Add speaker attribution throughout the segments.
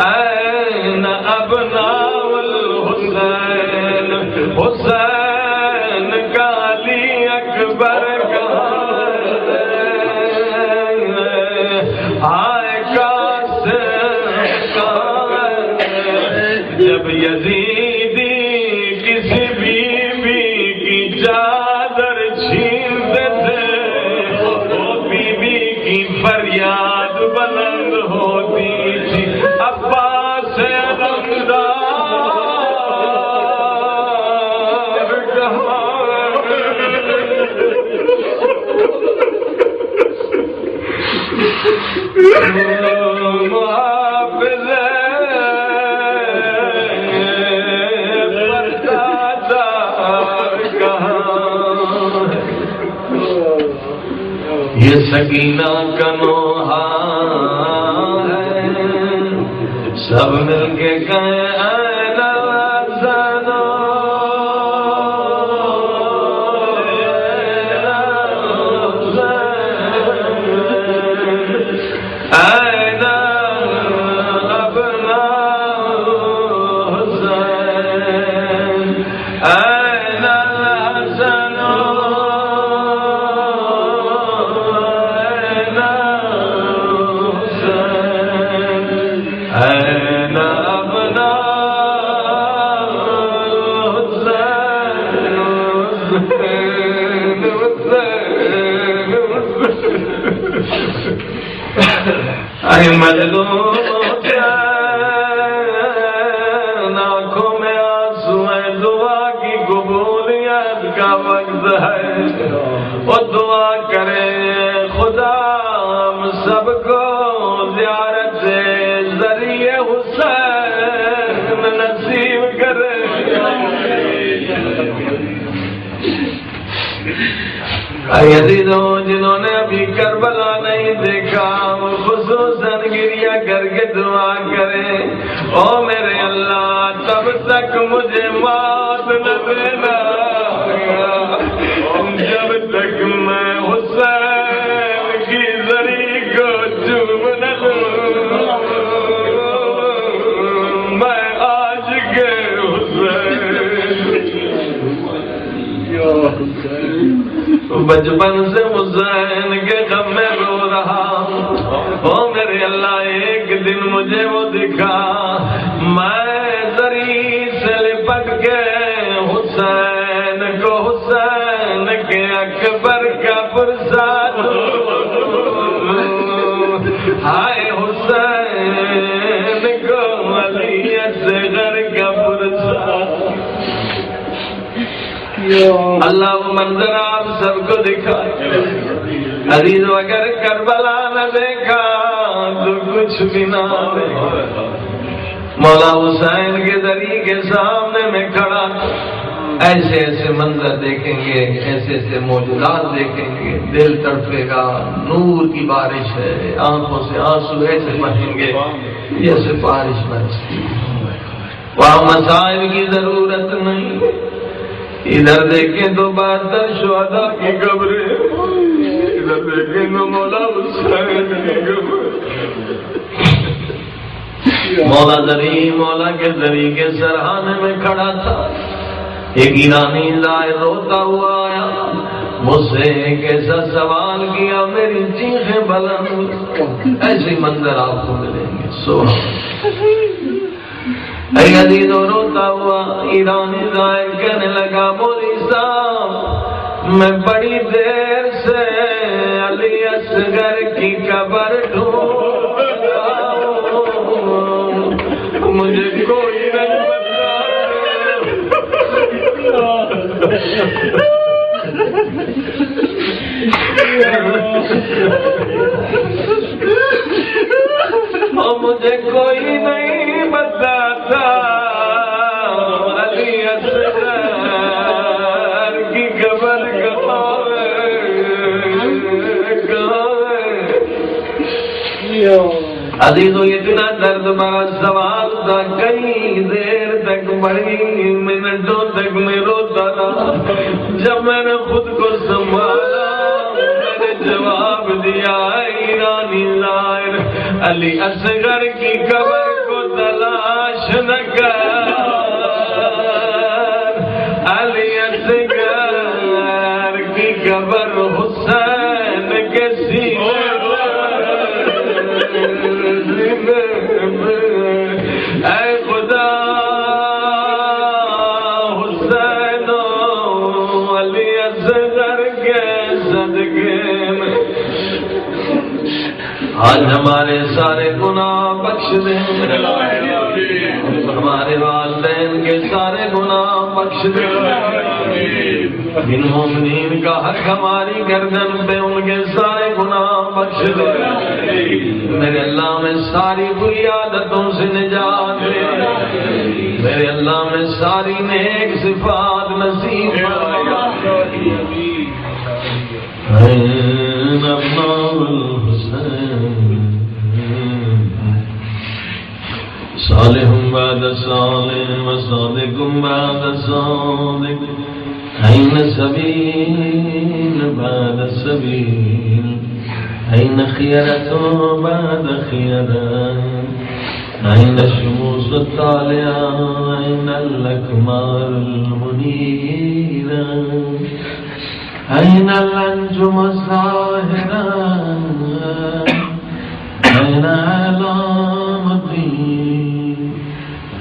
Speaker 1: N ابناء الحسین حسین کا علی اکبر کا آئے قاسم کا جب یزیدی کسی بیوی کی چادر چھینتے تھے وہ بیوی کی فریاد بلند ہوتی تھی عباس علمدار محافظ یہ سکینہ کا نوحہ ہے سب مل کے کہیں این الحسن این ابناء الحسین این الحسن اے مظلوم آنکھوں میں آنسو ہے دعا کی قبولیت کا وقت ہے وہ دعا کرے خدا ہم سب کو زیارت ذریعے حسین نصیب کرے اے عزیزوں جنہوں نے ابھی کربلا نہیں دیکھا خصوصاً گریہ کر کے دعا کریں او میرے اللہ تب تک مجھے موت نہ دینا جب تک میں حسین کی زری کو چوم نہ لوں میں آج کے حسین بچپن سے حسین کے غم میں رو رہا او میرے اللہ ایک دن مجھے وہ دکھا میں زری سے لپٹ کے حسین کو حسین کے اکبر کا پرساد ہائے حسین کو علی اصغر کا پرساد اللہ وہ منظر آپ سب کو دکھا عزیزو اگر کربلا نہ دیکھا تو کچھ بھی نہ دیکھا مولا حسین کے دری کے سامنے میں کھڑا ایسے ایسے منظر دیکھیں گے ایسے ایسے موجودات دیکھیں گے دل تڑپے گا نور کی بارش ہے آنکھوں سے آنسو ایسے بہیں گے جیسے بارش برستی وہاں مسائل کی ضرورت نہیں ادھر دیکھیں تو بہتر شہداء کی قبر ادھر دیکھیں تو مولا حسین کی قبر مولا مولا کے ذری کے سرحانے میں کھڑا تھا ایک ایرانی ظاہر روتا ہوا آیا مجھ سے ایک ایسا سوال کیا میری چیخیں بلند ایسے منظر آپ کو ملیں گے اے عزیز روتا ہوا ایرانی ظاہر کہنے لگا مولی صاحب میں بڑی دیر سے علی اصغر کی قبر ڈھونڈتا ہوں مجھے کوئی نہیں مجھے کوئی نہیں بتاتا علی اصغر کی قبر کہاں ہے عزیزو اتنا درد بھرا سوال تھا کئی دیر تک بڑی منٹوں تک میں روتا رہا جب میں نے خود کو سنبھالا میں نے جواب دیا ایران جوانی ظاہر علی اصغر کی قبر کو تلاش نہ کر علی اصغر کی قبر حسین کے سینے اے خدا حسین علی اصغر کے صدقے میں آج ہمارے سارے گناہ بخش دے ہمارے والدین کے سارے گناہ بخش دے ان مومنین کا حق ہماری گردن پہ ان کے سارے گناہ بخش دے میرے اللہ میں ساری بری عادتوں سے نجات دے میرے اللہ میں ساری نیک صفات نصیب فرما این ابناء الحسین صالح بعد صالح وصادق بعد صادق این سبیل بعد السبیل این خیرت بعد خیرت این الشموس الطالعة این الاکمار المنیرة این الانجم الظاهرة این علامتی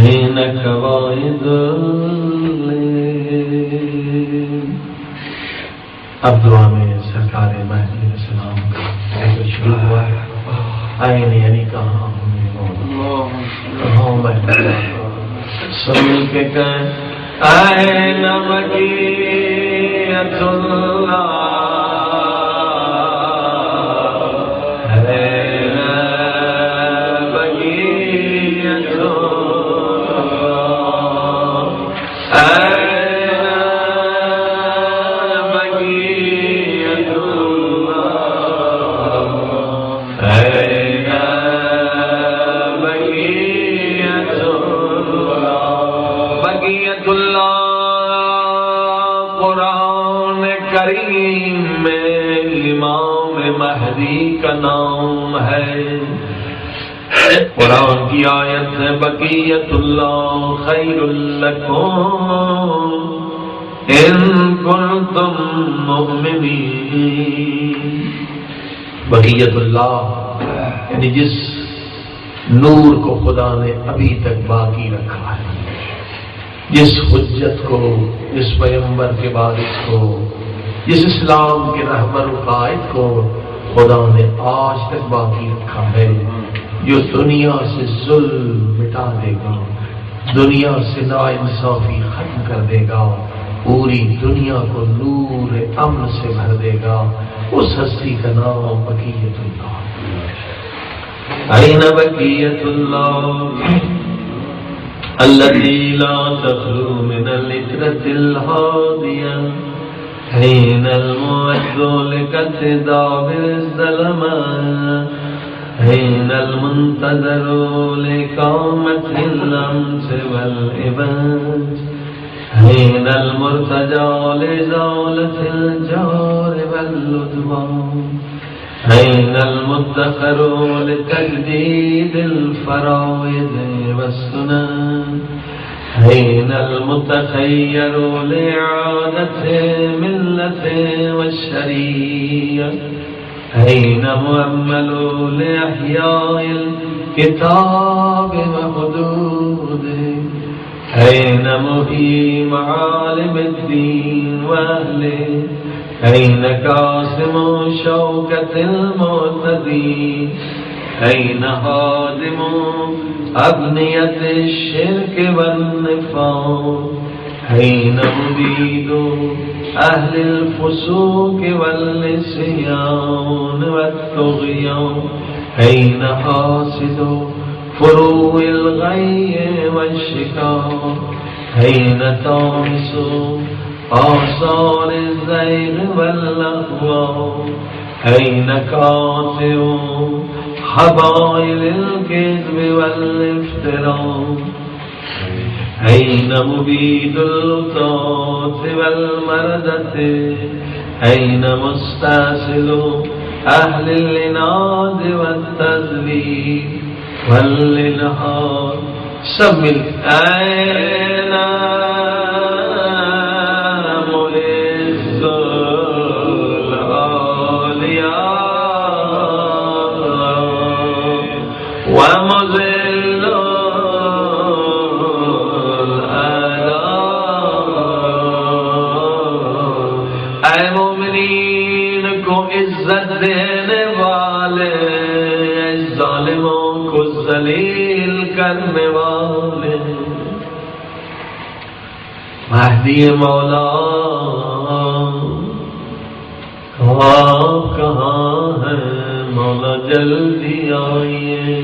Speaker 1: این قواعد الليل اب دعا میں سرکار مہدی علیہ السلام کا شروع ہوا ہے آئین یعنی کہاں سب مل کے کہیں آئین بقیت اللہ کا نام ہے قرآن کی آیت ہے بقیت اللہ خیر لکم ان کنتم مؤمنین بقیت اللہ یعنی جس نور کو خدا نے ابھی تک باقی رکھا ہے جس حجت کو جس پیغمبر کے وارث کو جس اسلام کے رہبر و قائد کو خدا نے آج تک باقی رکھا ہے جو دنیا سے ظلم مٹا دے گا دنیا سے ناانصافی ختم کر دے گا پوری دنیا کو نور امن سے بھر دے گا اس ہستی کا نام بقیت اللہ این بقیت اللہ التي لا تخلو من العطرة الهادية حين المعد لكالتداب الظلماء حين المنتظر لقامة الأمس والإباج حين المرتجى لزولة الجار واللدوان حين المدخر لتجديد الفرائض والسنن حين المتخير لإعادة ملة والشريعة حين مؤمل لإحياء الكتاب وحدوده حين محيي معالم الدين وأهله حين قاسم شوكة المعتدين حين هادم أبنية الشرك والنفاق حين مبيد أهل الفسوق والعصيان والطغيان حين حاسد فروع الغي والشكار حين طامس آثار الزيغ والأهواء حين كاتئ حبائل الكذب والافتراء حين مبيد اللطاف والمردة حين مستأصل أهل العناد والتذليل والإلحاد سب أين معز الأولياء ومذل الأعداء اے مومنین کو عزت دینے والے، ظالموں کو ذلیل کرنے والے، مہدی مولا آپ کہاں ہیں؟ مولا جلدی آئیے۔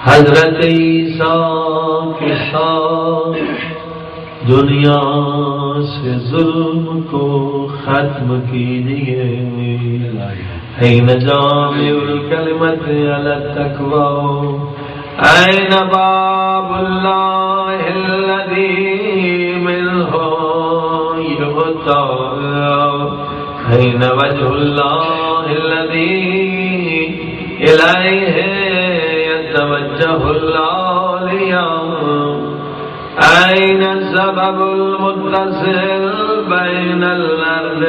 Speaker 1: حضرت عیسیٰ کے ساتھ دنیا سے ظلم کو ختم کیجیے۔ این جامع الکلمت علی التقوی، این باب اللہ الذی منہ یؤتی، این وجہ اللہ الذی الیہ یتوجہ الاولیاء، أين السبب المتصل بين الأرض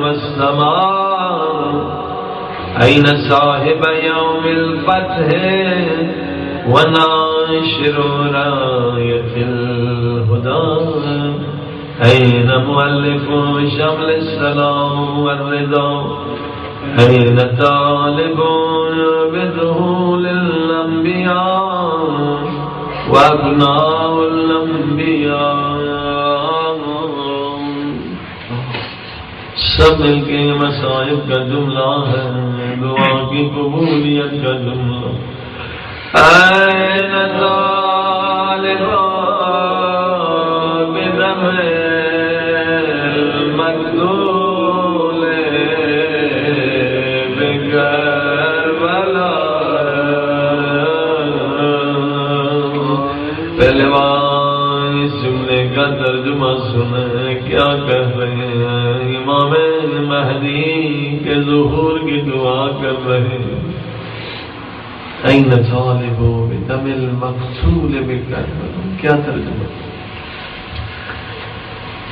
Speaker 1: والسماء؟ أين صاحب يوم الفتح وناشر راية الهدى؟ أين مؤلف شمل السلام والرضا؟ أين طالب بدخول الأنبياء وابناء الانبیاء؟ سب مل کے مصائب کا جملہ ہے، دعا کی قبولیت کا جملہ۔ این طالب بدم المقتول بکربلا، پہلے اس جملے کا ترجمہ سنیں کیا کہہ رہے ہیں۔ امام مہدی کے ظہور کی دعا کر رہے ہیں۔ این طالب بدم المقتول بکربلا، کیا ترجمہ؟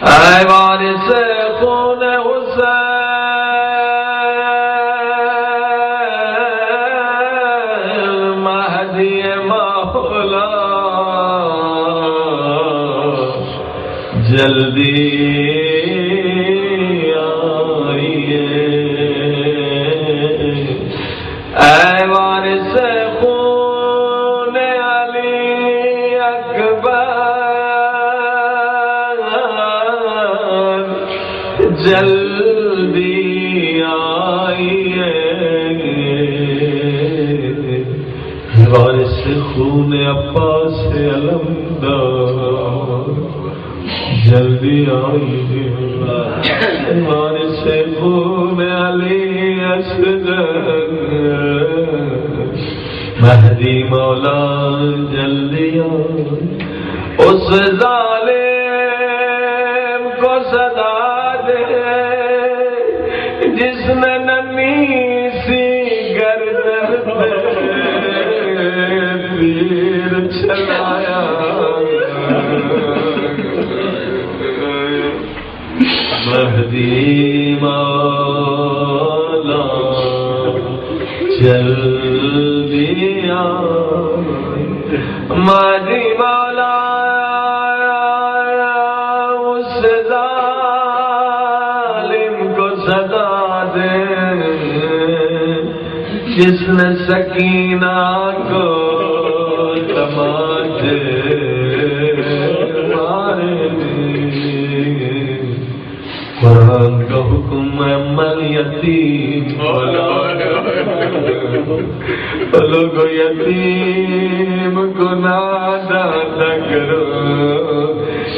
Speaker 1: اے وارث خون حسین، مہدی مولا جلدی آئیے۔ اے وارث خون علی اکبر، جلدی آئیے۔ وارث خون عباس علمدار، جلدی آئیے۔ وارث خون علی اصغر، مہدی مولا جلدی آئیے۔ اس ظالم کو صدا دے جس نے ننھی سی گردن پہ تیر چلایا، مہدی مولا جلدی آئے۔ مہدی مولا اس ظالم کو صدا دے جس نے سکینہ کو تماچے مارے۔ قرآن کا حکم ہے من یتیم، لوگو یتیم کو نادا نہ کرو،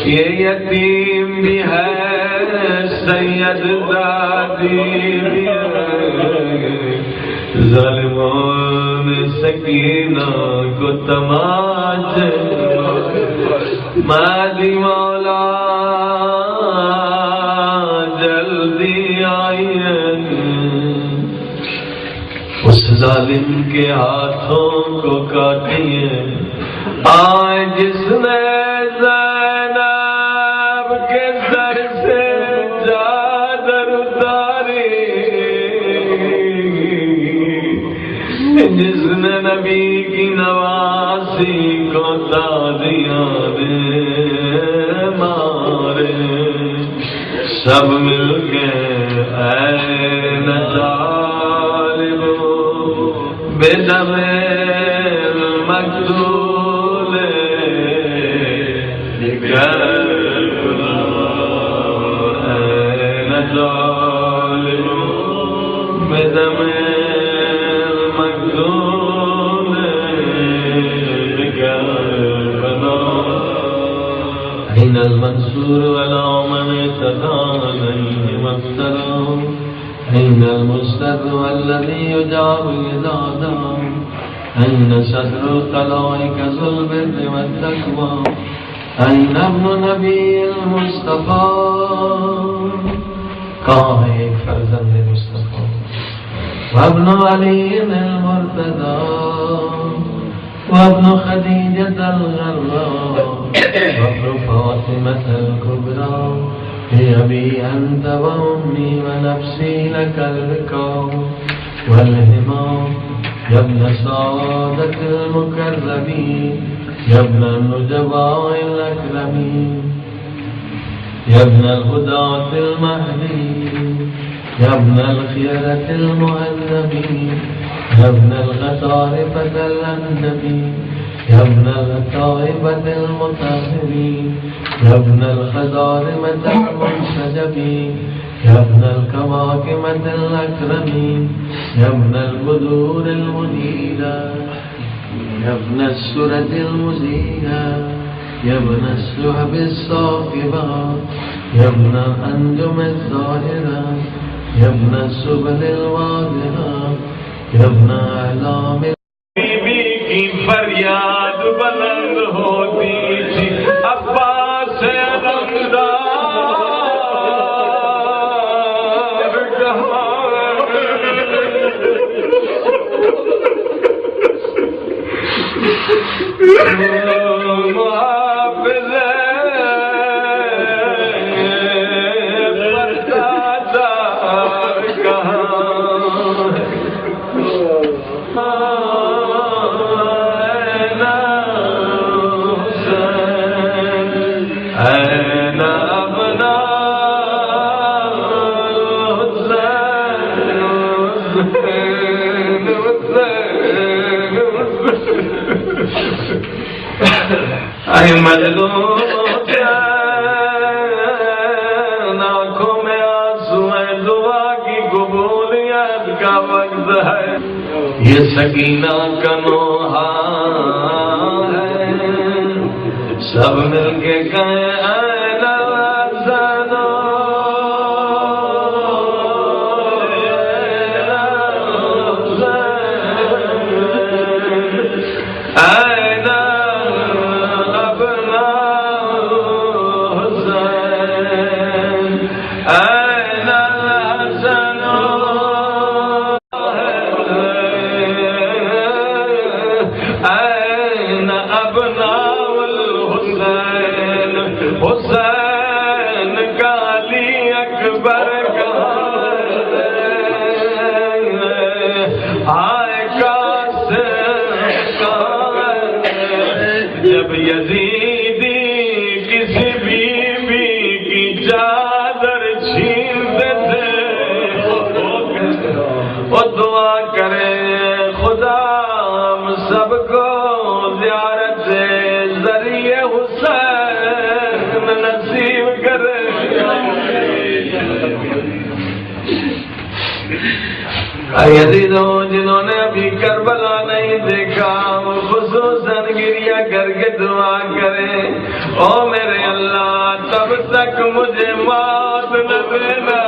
Speaker 1: یہ یتیم بھی ہے سید زادی بھی ہے۔ ظالموں نے سکینہ کو تماچے، مہدی مولا جلدی آئیے۔ ظالم کے ہاتھوں کو کاٹیے آئے جس نے زینب کے سر سے چادر اتاری جس نے نبی کی نواسی کو تازیاں دے مارے سب مل کے اے طالب بدم مقتول کربلا اے طالب بدم مقتول کربلا أين المنصور ولا من اهتدى وافترى أين المستر الذي يجاب إذا دعا أين صدر الخلائق ذو البر والتقوى أين ابن نبي المصطفى کہاں ہے ایک فرزند مصطفیٰ وابن علی المرتضى وابن خدیجة الغراء وابن فاطمة الكبرى بأبي أنت وأمي ونفسي لك البكاء والهمام يا ابن سعادة المكرمين يا ابن النجباء الأكرمين يا ابن الهداة المهديين يا ابن الخيرة المهذبين يا ابن الغطارفة الأندبين يا ابن الطائبة المطهرين يا ابن الخزارمة المنسجبين يا ابن الكواكمة الأكرمين يا ابن البدور المنيرة يا ابن السرة المزينة يا ابن السحب الصاخبة يا ابن الأنجم الظاهرة يا ابن السبل الواضحة يا ابن أعلام بی کی فریاد بلند ہوتی تھی عباس علمدار محافظ مظلوم آنکھوں میں آنسو ہے دعا کی قبولیت کا وقت ہے یہ سکینہ کا نوحہ ہے سب مل کے کہیں اے لازنو حسین کا علی اکبر کا آئے جب یزیدی کسی بیوی کی چادر چھینتے تھے وہ دعا کرے خدا ہم سب کو زیارت ذریعے حسین نصیب کرے عزیزوں جنہوں نے ابھی کربلا نہیں دیکھا وہ خصوصاً گریہ کر کے دعا کریں او میرے اللہ تب تک مجھے موت نہ دینا